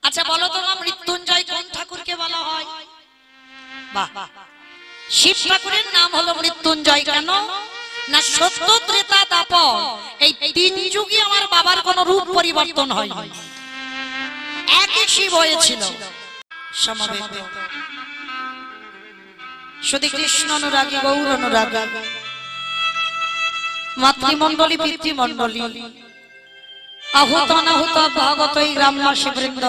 আচ্ছা বলো তো মা, মৃত্যুঞ্জয় কোন ঠাকুরকে বলা হয়? বাহ, শিব ঠাকুরের নাম হলো মৃত্যুঞ্জয়। কেন না সত্য ত্রেতা দাপর এই তিন যুগে আমার বাবার কোন রূপ পরিবর্তন হয়নি, একই শিব হয়েছিল। সমবেত শুধু কৃষ্ণ অনুরাগী, গৌর অনুরাগী, মাতৃমণ্ডলী, পিতৃমণ্ডলী, আহুত অনাহুত ভাগবত এই গ্রামবাসী বৃন্দ,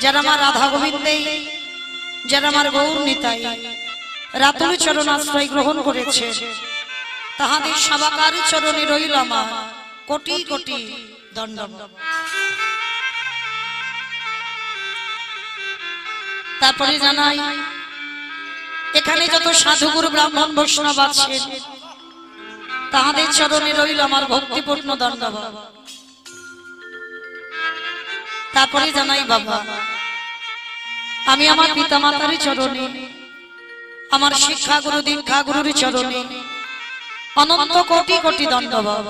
যারা আমার রাধা গোবিন্দে, যারা আমার গৌর নিতাই রাতুল চরণ আশ্রয় গ্রহণ করেছে, তাহাদের সবাকার চরণে রইল আমার কোটি কোটি দণ্ডম। তারপরে জানাই এখানে যত সাধুগুরু ব্রাহ্মণ বৈষ্ণব আছেন, তাহাদের চরণে রইল আমার ভক্তিপূর্ণ দণ্ডবৎ। তারপরে জানাই বাবা, আমি আমার পিতা মাতার চরণে, আমার শিক্ষা গুরু দীক্ষা গুরুর চরণে অনন্ত কোটি কোটি দণ্ডবৎ।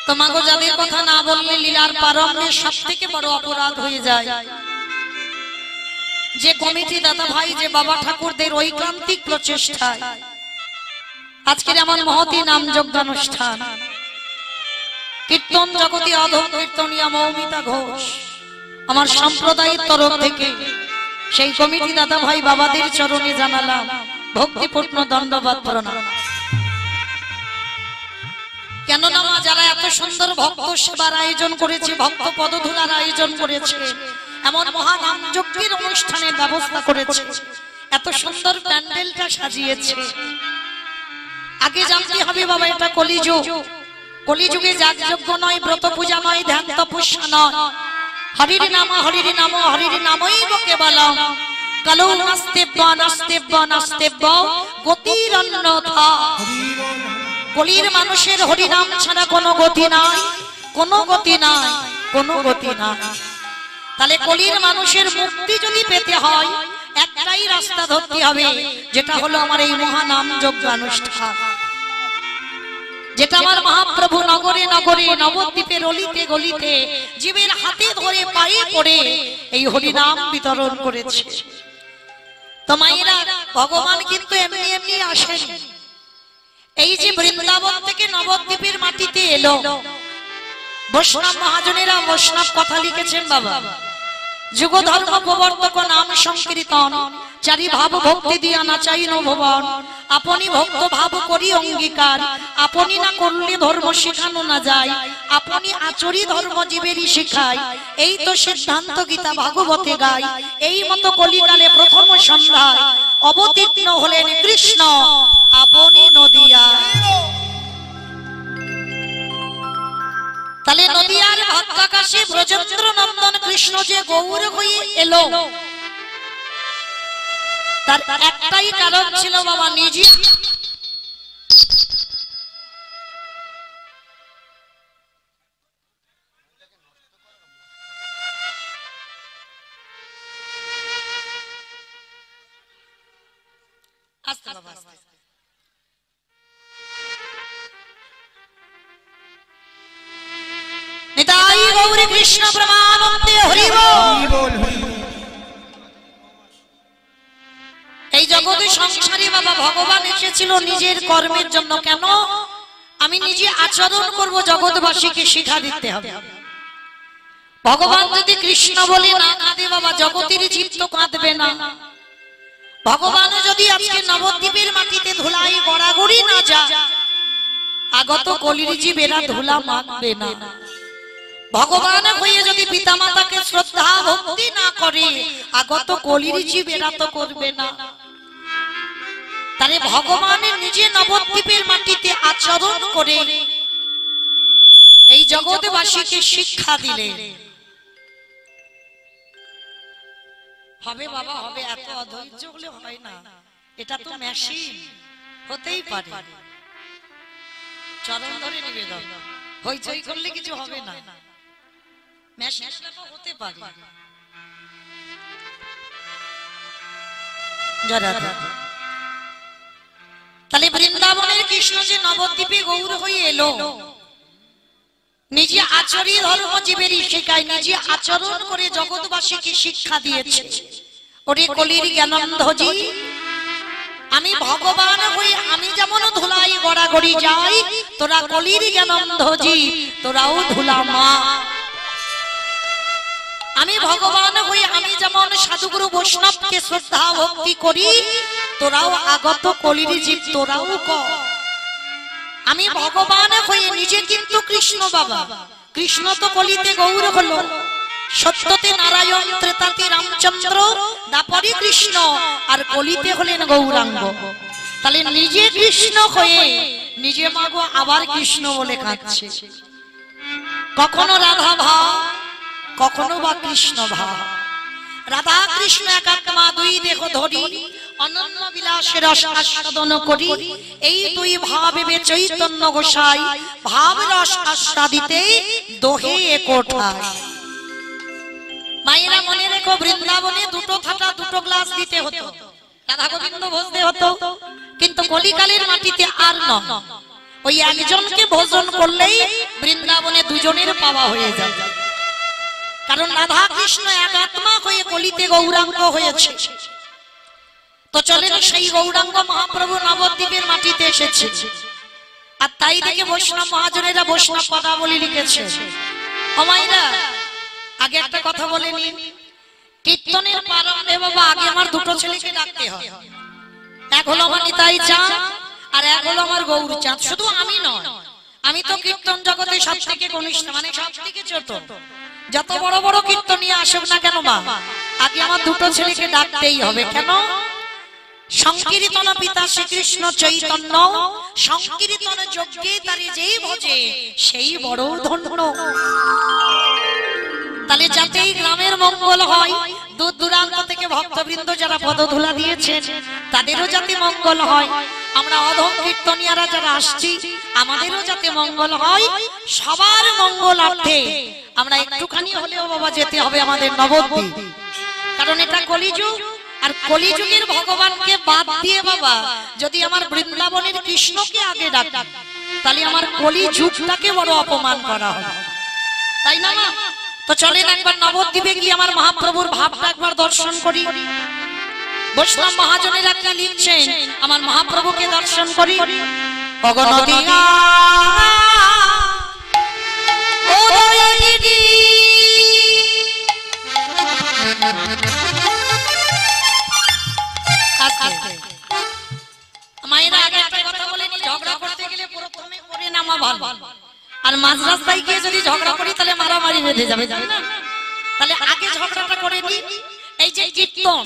তোমাকে যাদের কথা না বললে লীলার প্রারম্ভে সব থেকে বড় অপরাধ হয়ে যায়, যে কমিটি দাদা ভাই, যে বাবা ঠাকুরদের ঐকান্তিক প্রচেষ্টায় আজকের আমার মহতী নাম যজ্ঞানুষ্ঠান, কীর্তন জগতী অধম কীর্তনিয়া মৌমিতা ঘোষ আমার সম্প্রদায়ের তরফ থেকে সেই কমিটি দাদা ভাই বাবাদের চরণে জানালাম ভক্তিপূর্ণ দণ্ডবৎ প্রণাম। কেননা মা, যারা এত সুন্দর ভক্ত সেবার আয়োজন করেছে, ভক্ত পদধূলার আয়োজন করেছে, এমন মহানাম যজ্ঞের অনুষ্ঠানের ব্যবস্থা করেছে, এত সুন্দর প্যান্ডেলটা সাজিয়েছে, আগে জানতে হবে বাবা এটা কলিযুগ। কলিযুগে যাগযজ্ঞ নয়, ব্রত পূজা নয়, ধ্যান তপস্যা নয়, হরির নাম হরির নাম হরির নামই কেবলম, কালো নাস্তেব্য নাস্তেব্য নাস্তেব্য গতির অন্যথা। কলির মানুষের হরিনাম ছাড়া কোনো গতি নাই, কোনো গতি নাই, কোনো গতি নাই। তাহলে কলির মানুষের মুক্তি যদি পেতে হয়, একটাই রাস্তা ধরতে হবে, যেটা হলো আমার এই মহানাম যজ্ঞানুষ্ঠান, যেটা আমার মহাপ্রভু নগরে নগরে নবদ্বীপের অলিতে গলিতে জীবের হাতে ধরে পায়ে পড়ে এই হরিনাম বিতরণ করেছে। তো মায়েরা, ভগবান কিন্তু এমনি এমনি আসেনি। এই যে বৃন্দাবন থেকে নবদ্বীপের মাটিতে এলো, বৈষ্ণব মহাজনেরা বৈষ্ণব কথা লিখেছেন বাবা, যুগ ধর্ম প্রবর্তক নাম সংকীর্তন, চারি ভাব ভক্তি দিয়া নাচাইন ভুবন, আপনি ভক্ত ভাব করি অঙ্গীকার, আপনি না করলে ধর্ম শেখানো না যায়, আপনি আচরি ধর্ম জীবেরই শিখায়, এই তো সিদ্ধান্ত গীতা ভাগবতে গায়। এই মতো কলিকালে প্রথম সন্ধ্যায় অবতীর্ণ হলেন কৃষ্ণ আপনি নদিয়া। তাহলে নদিয়ার ভক্তাকাশে ব্রজেন্দ্র নন্দন কৃষ্ণ যে গৌর হয়ে এলো, তার একটাই কারণ ছিল বাবা, নিজে আস্তে বাবা আস্তে। নিতাই গৌর কৃষ্ণ প্রেমানন্দে হরি বল। এই জগতে সংসারে বাবা ভগবান এসেছিল নিজের কর্মের জন্য। কেন? আমি নিজে আচরণ করব, জগৎবাসীকে শিক্ষা দিতে হবে। ভগবান যদি কৃষ্ণ বলে না কাঁদে বাবা, জগতের জীব তো কাঁদবে না। ভগবান যদি আজকে নবদ্বীপের মাটিতে ধুলাই গড়াগড়ি না যায়, আগত কলির জীব এরা ধুলা মাখবে না। ভগবান হয়ে যদি পিতামাতাকে শ্রদ্ধা ভক্তি না করে, আগত কলির জীব এরা তো করবে না। তাহলে ভগবানের নিজে নবদ্বীপের মাটিতে আচরণ করে এই জগৎবাসীকে শিক্ষা দিলে হবে বাবা, হবে। এত অধৈর্য হলে হয় না, এটা তো মেশিন, হতেই পারে। চরণ ধরে নিবেদন, হইচই করলে কিছু হবে না, মেশিন হতে পারে। তাহলে বৃন্দাবনের কৃষ্ণ যে নবদ্বীপে গৌর হয়ে এলো, নিজে আচরি ধর্মজীবেরই শেখায়, নিজে আচরণ করে জগৎবাসীকে শিক্ষা দিয়েছে। ওরে কলির জ্ঞানন্ধজি, আমি ভগবান হই, আমি যেমন ধুলাই গড়াগড়ি যাই, তোরা কলির জ্ঞানন্ধজি, তোরাও ধুলা মা। আমি ভগবান হই, আমি যেমন সাধুগুরু বৈষ্ণবকে শ্রদ্ধা ভক্তি করি, তোরাও আগত কলির জীব, তোরাও কর। আমি ভগবান হয়ে নিজে কিন্তু কৃষ্ণ বাবা, কৃষ্ণ তো কলিতে গৌর হলো, সত্যতে নারায়ণ, ত্রেতাতে রামচন্দ্র, দাপরে কৃষ্ণ, আর কলিতে হলেন গৌরাঙ্গ। তাহলে নিজে কৃষ্ণ হয়ে নিজে মাগো আবার কৃষ্ণ বলে কাঁদছে। কখনো রাধা ভাব, কখনো বা কৃষ্ণ ভাব। রাধা কৃষ্ণ একাত্মা দুই দেহ ধরি, অনন্য বিলাসের রস আস্বাদন করি, এই দুই ভাবে চৈতন্য গোসাই ভাব রস আস্বাদিতে দোহে একোঠায়। মায়েরা মনে রেখো, বৃন্দাবনে দুটো থাটা দুটো গ্লাস দিতে হতো, রাধা গোবিন্দ ভোজতে হতো, কিন্তু কলিকালের মাটিতে আর নয়। ওই একজনকে ভোজন করলেই বৃন্দাবনে দুজনের পাওয়া হয়ে যাবে, কারণ রাধা কৃষ্ণ এক আত্মা হয়ে কলিতে গৌরাঙ্গ হয়েছে। তো চলেন সেই গৌরাঙ্গ মহাপ্রভু নবদ্বীপের মাটিতে এসেছে, আর তাই দেখে বৈষ্ণব মহাজনেরা বৈষ্ণব পদাবলী লিখেছে। আমাইরা আগে একটা কথা বলে নি, কীর্তনের প্রারম্ভে বাবা আগে আমার দুটো ছেলেকে ডাকতে হয়, এক হলো আমার নিতাই চাঁদ আর এক হলো আমার গৌর চাঁদ। শুধু আমি নয়, আমি তো কীর্তন জগতে সব থেকে কনিষ্ঠ, মানে সব থেকে ছোট। যত বড় বড় কীর্তনিয়া আসুক না কেন মা, আগে আমার দুটো ছেলেকে ডাকতেই হবে। কেন? সংকীর্তন পিতা শ্রীকৃষ্ণ চৈতন্য, সংকীর্তন যজ্ঞে তারে যেই ভজে সেই বড় ধন্য। তাহলে যাতে এই গ্রামের মঙ্গল হয়, দূর দূরান্ত থেকে ভক্তবৃন্দ যারা পদধূলা দিয়েছেন তাদেরও যাতে মঙ্গল হয়, আমরা অধম কীর্তনিয়ারা যারা আসছি আমাদেরও যাতে মঙ্গল হয়, সবার মঙ্গলার্থে আমরা একটুখানি হলেও বাবা যেতে হবে আমাদের নবদ্বীপ। কারণ এটা কলিযুগ, আর কলিযুগের ভগবানকে বাদ দিয়ে বাবা যদি আমার বৃন্দাবনের কৃষ্ণকে আগে ডাকি, তাহলে আমার কলিযুগটাকে বড় অপমান করা হবে, তাই না? তো চলেন একবার নবদ্বীপে গিয়ে আমার মহাপ্রভুর ভাবটা একবার দর্শন করি। বৈষ্ণব মহাজনেরা কি লিখছেন, আমার মহাপ্রভুকে দর্শন করি। অগনদিয়া মায়েরা আগে একটা কথা বলেনি, ঝগড়া করতে গেলে প্রথমে করে নামা ভালো, আর মাঝ রাস্তায় গিয়ে যদি ঝগড়া করি তাহলে মারামারি বেঁধে যাবে, জানেন না? তাহলে আগে ঝগড়াটা করে নি। এই যে কীর্তন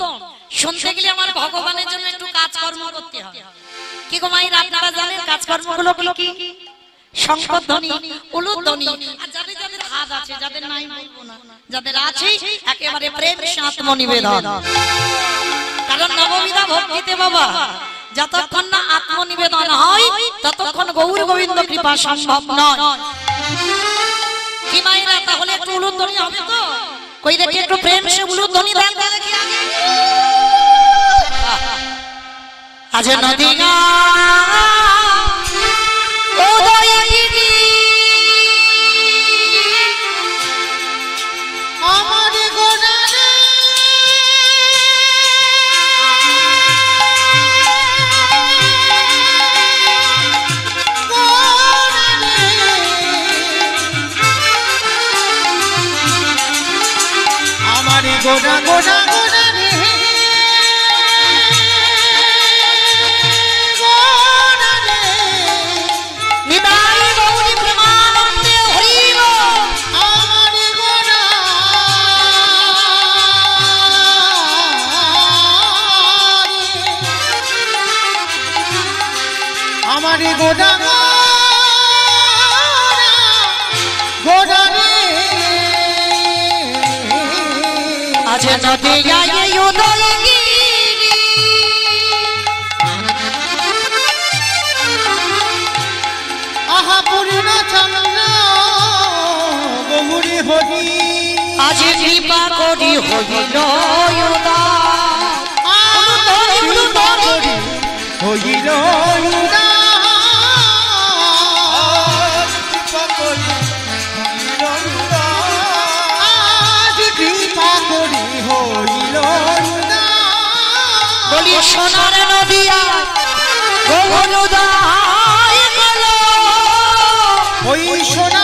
শুনতে গেলে আমার ভগবানের জন্য একটু কাজকর্ম করতে হবে। কি গো মায়েরা, আপনারা জানেন কাজকর্মগুলো কি? শঙ্খধ্বনি, উলুধ্বনি, আর যাদের যাদের হাত আছে, যাদের নাই বলবো না, যাদের আছে একেবারে প্রেম আত্মনিবেদন। কারণ নববিধা ভক্তিতে বাবা যতক্ষণ না আত্মনিবেদন হয় ততক্ষণ গৌর গোবিন্দ কৃপা সম্ভব নয়। কি মায়েরা, তাহলে একটু উলুধ্বনি হবে তো? কই দেখি একটু প্রেম সে উলুধ্বনি দেন দেখি আগে। আজ নদীগা উদয়গিরি আমার গোনারে গোনা গোনা গোনা রে গোনা রে নিদাই গৌরী প্রেমানন্দে হরিব আমার গোনা আমার গোনা গোনা রে আজ নদিয়া উদয়গিরি আহা পূর্ণ চন্দ্র গৌরী হরি আজ কৃপা করি হইল হইল বলি সোনার নদিয়া গৌর উদয় হলো ওই সোনা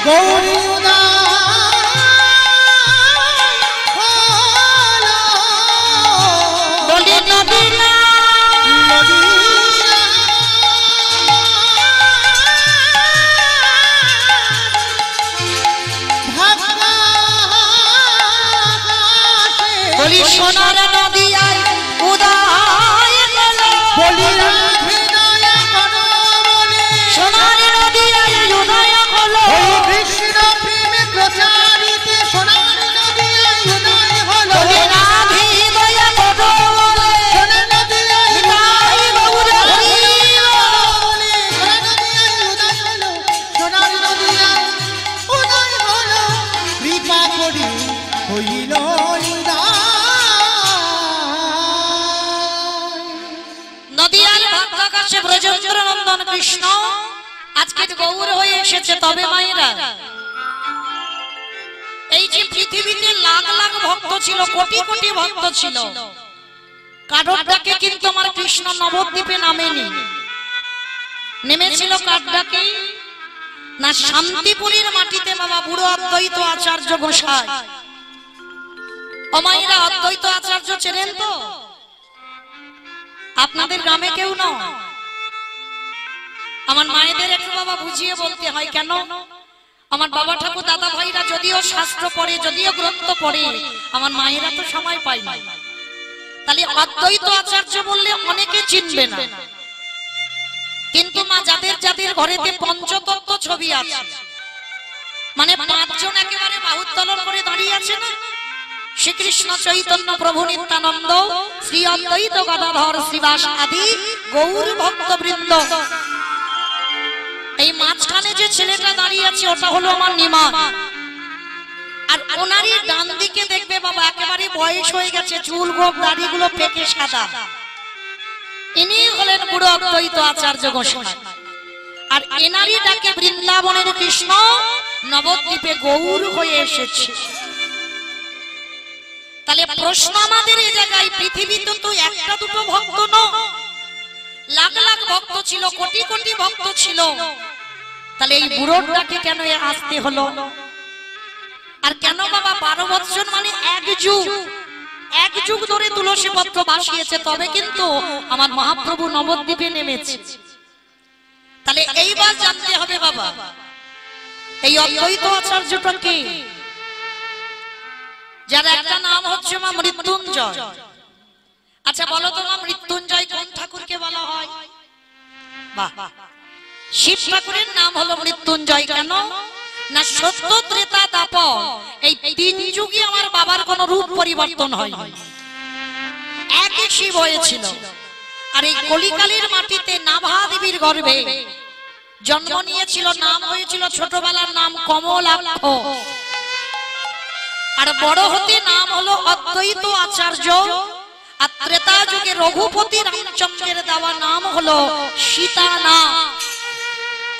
গৌরী বলি নদিয়া বলি সোনার নদিয়ায় উদয় হলো বলি সোনার নদিয়ায় উদয় হলো কৃষ্ণ প্রেমে প্রচারিত সোনার নদিয়ায় উদয় হলো বলি রাধে দয়া করো বলে সোনার নদিয়ায় নিতাই গৌর হরি বলে সোনার নদিয়ায় উদয় হলো সোনার নদিয়ায় উদয় হলো কৃপা করি হইল নদিয়ার ভাগ্যাকাশে ব্রজেন্দ্র নন্দন কৃষ্ণ আজকে গৌর হয়ে এসেছে। তবে মায়েরা, এই যে পৃথিবীতে লাখ লাখ ভক্ত ছিল, কোটি কোটি ভক্ত ছিল, কারোর ডাকে কিন্তু আমার কৃষ্ণ নবদ্বীপে নামেনি। নেমেছিল কার ডাকে? না, শান্তিপুরীর মাটিতে বাবা বুড়ো অদ্বৈত আচার্য গোসাই। ও মায়েরা, অদ্বৈত আচার্য চেনেন তো? আপনাদের গ্রামে কেউ নয়? আমার মায়েদের একটু বাবা বুঝিয়ে বলতে হয়। কেন? আমার বাবা ঠাকুর দাদা ভাইরা যদিও শাস্ত্র পড়ে, যদিও গ্রন্থ পড়ে, আমার মায়েরা তো সময় পায় না। তাহলে অদ্বৈত আচার্য বললে অনেকে চিনবে না, কিন্তু মা যাদের যাদের ঘরেতে পঞ্চতত্ত্ব ছবি আছে, মানে পাঁচজন একেবারে বাহুত্তোলন করে দাঁড়িয়ে আছে না, শ্রীকৃষ্ণ চৈতন্য প্রভু নিত্যানন্দ শ্রী অদ্বৈত গদাধর শ্রীবাস আদি গৌর ভক্তবৃন্দ, এই মাঝখানে যে ছেলেটা দাঁড়িয়ে আছে ওটা হলো আমার নিমাই। আর ওনারই ডান দিকে দেখবে বাবা একেবারে বয়স হয়ে গেছে, চুল গোপ দাড়িগুলো পেকে সাদা, ইনি হলেন বুড়ো অদ্বৈত আচার্য গোসাই। আর এনারই ডাকে বৃন্দাবনের কৃষ্ণ নবদ্বীপে গৌর হয়ে এসেছে। তাহলে প্রশ্ন আমাদের এই জায়গায়, পৃথিবীতে তো একটা দুটো ভক্ত নয়, লাখ লাখ ভক্ত ছিল, কোটি কোটি ভক্ত ছিল। তাহলে এই বুড়োর ডাকে কেন আসতে হলো? আর কেন বাবা 12 বছর মানে এক যুগ ধরে তুলসী পত্র বাসিয়েছে, তবে কিন্তু আমার মহাপ্রভু নবদ্বীপে নেমেছে। তাহলে এইবার জানতে হবে বাবা, এই অদ্বৈত আচার্যটা কে? যার একটা নাম হচ্ছে মা মৃত্যুঞ্জয়। আচ্ছা বলো তো মা, মৃত্যুঞ্জয় কোন ঠাকুরকে বলা হয়? বাহ, শিব ঠাকুরের নাম হলো মৃত্যুঞ্জয়। কেন না, সত্য ত্রেতা দাপর এই 3 যুগে আমার বাবার কোনো রূপ পরিবর্তন হয়নি, একই শিব হয়েছিল। আর এই কলিকালের মাটিতে নাভা দেবীর গর্ভে জন্ম নিয়েছিল, নাম হয়েছিল ছোটবেলার নাম কমলাক্ষ, আর বড় হতে নাম হলো অদ্বৈত আচার্য। আর ত্রেতা যুগে রঘুপতি রামচন্দ্রের দেওয়া নাম হলো সীতানাথ,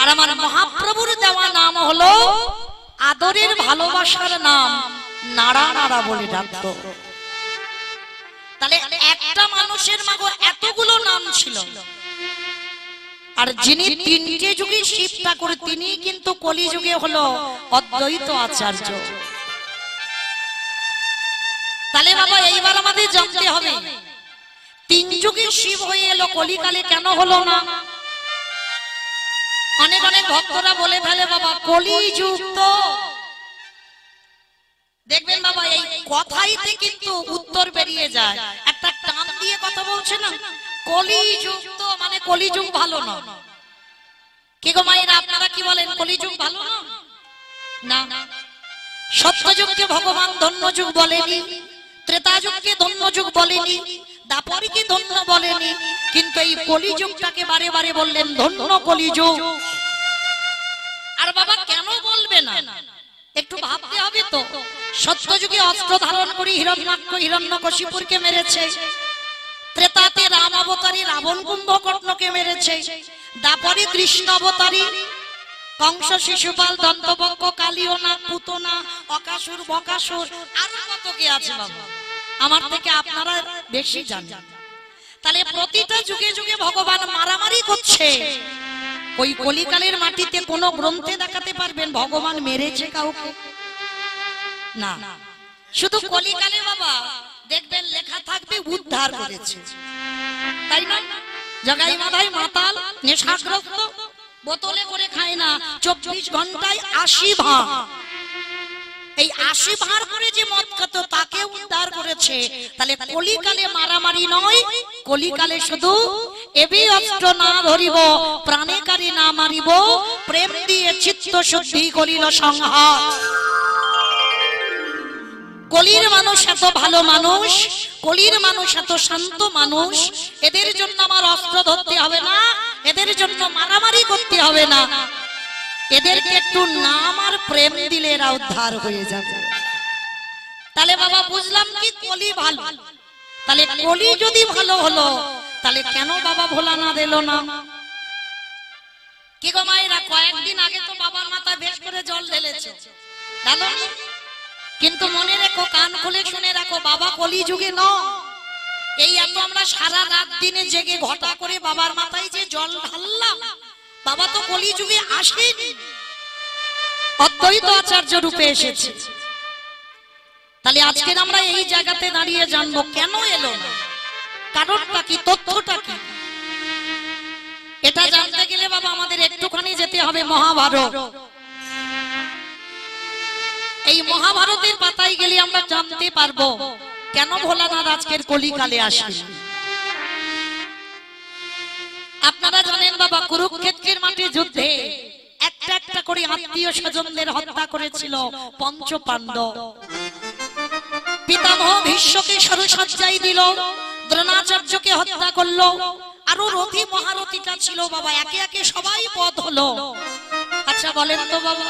আর আমার মহাপ্রভুর দেওয়া নাম হলো আদরের ভালোবাসার নাম নারা নারা বলে ডাকতো। তাহলে একটা মানুষের মাগো এতগুলো নাম ছিল, আর যিনি 3টে যুগে শিব ঠাকুর, তিনি কিন্তু কলিযুগে হলো অদ্বৈত আচার্য। তাহলে বাবা এইবার আমাদের জানতে হবে, 3 যুগে শিব হয়ে এলো, কলিকালে কেন হলো না? অনেক অনেক ভক্তরা বলে ফেলে বাবা কলিযুগ তো, দেখবেন বাবা এই কথাইতে কিন্তু উত্তর বেরিয়ে যায়, একটা টান দিয়ে কথা বলছে না, কলিযুগ তো মানে কলিযুগ ভালো না। কি গো মায়েরা, আপনারা কি বলেন, কলিযুগ ভালো না? না, সত্যযুগকে ভগবান ধন্য যুগ বলেনি, ত্রেতা যুগকে ধন্য যুগ বলেনি, দাপরকে ধন্য বলেনি, কিন্তু এই কলিযুগটাকে বারে বারে বললেন ধন্য কলিযুগ। আর বাবা কেন বলবে না, একটু ভাবতে হবে তো। সত্যযুগে অস্ত্র ধারণ করে হিরণ্যাক্ষ হিরণ্যকশিপুরকে মেরেছে, ত্রেতাতে রাম অবতারী রাবণ কুম্ভকর্ণকে মেরেছে, দাপরে কৃষ্ণ অবতারী কংস, শিশুপাল, দন্তবক্র, কালিয়না, পুতনা, অকাসুর, বকাসুর, আরো কত কি আছে বাবা, আমার থেকে আপনারা বেশি জানেন। তাহলে প্রতিটা যুগে যুগে ভগবান মারামারি করছে। ওই কলিকালের মাটিতে কোন গ্রন্থে দেখাতে পারবেন ভগবান মেরেছে কাউকে? না, শুধু কলিকালে বাবা দেখবেন লেখা থাকবে উদ্ধার করেছে, তাই না? জগাই মাথায় মাতাল, নেশাগ্রস্ত, বোতলে করে খায় না, 24 ঘন্টায় 80 ভাঁড়, এই 80 ভাঁড় করে যে মদ খেত তাকে উদ্ধার করেছে। তাহলে কলিকালে মারামারি নয়, কলিকালে শুধু এবি অস্ত্র না ধরিব, প্রাণেকারী না মারিব, প্রেম দিয়ে চিত্ত শুদ্ধি করিল সংহার। কলির মানুষ এত ভালো মানুষ, কলির মানুষ এত শান্ত মানুষ, এদের জন্য আমার অস্ত্র ধরতে হবে না, এদের জন্য মারামারি করতে হবে না, এদেরকে একটু নাম আর প্রেম দিলে এরা উদ্ধার হয়ে যাবে। তাহলে বাবা বুঝলাম কি কলি ভালো। তাহলে কলি যদি ভালো হলো, তাহলে কেন বাবা ভোলানাথ এলো না? কি গো মায়েরা, কয়েকদিন আগে তো বাবার মাথায় বেশ করে জল ঢেলেছে, জানো? কিন্তু মনে রেখো, কান খুলে শুনে রাখো, বাবা কলি যুগে নয়। এই এত আমরা সারা রাত দিনে জেগে ঘটা করে বাবার মাথায় যে জল ঢাললাম, বাবা তো কলি যুগে আসেনি, অদ্বৈত আচার্য রূপে এসেছে। তাহলে আজকের আমরা এই জায়গাতে দাঁড়িয়ে জানবো কেন এলো না, কারণটা কি, তথ্যটা কি। এটা জানতে গেলে বাবা আমাদের একটুখানি যেতে হবে মহাভারত। এই মহাভারতের পাতায় গেলে আমরা জানতে পারবো কেন ভোলানাথ আজকের কলিকালে আসে। আপনারা জানেন বাবা, কুরুক্ষেত্রের মাঠে যুদ্ধে একটা একটা করে আত্মীয় স্বজনদের হত্যা করেছিল পঞ্চ পাণ্ডব। পিতামহ ভীষ্মকে সরসজ্জায় দিল, দ্রোণাচার্যকে হত্যা করলো, আরো রথী মহারথীটা ছিল বাবা, একে একে সবাই পথ হলো। আচ্ছা বলেন তো বাবা,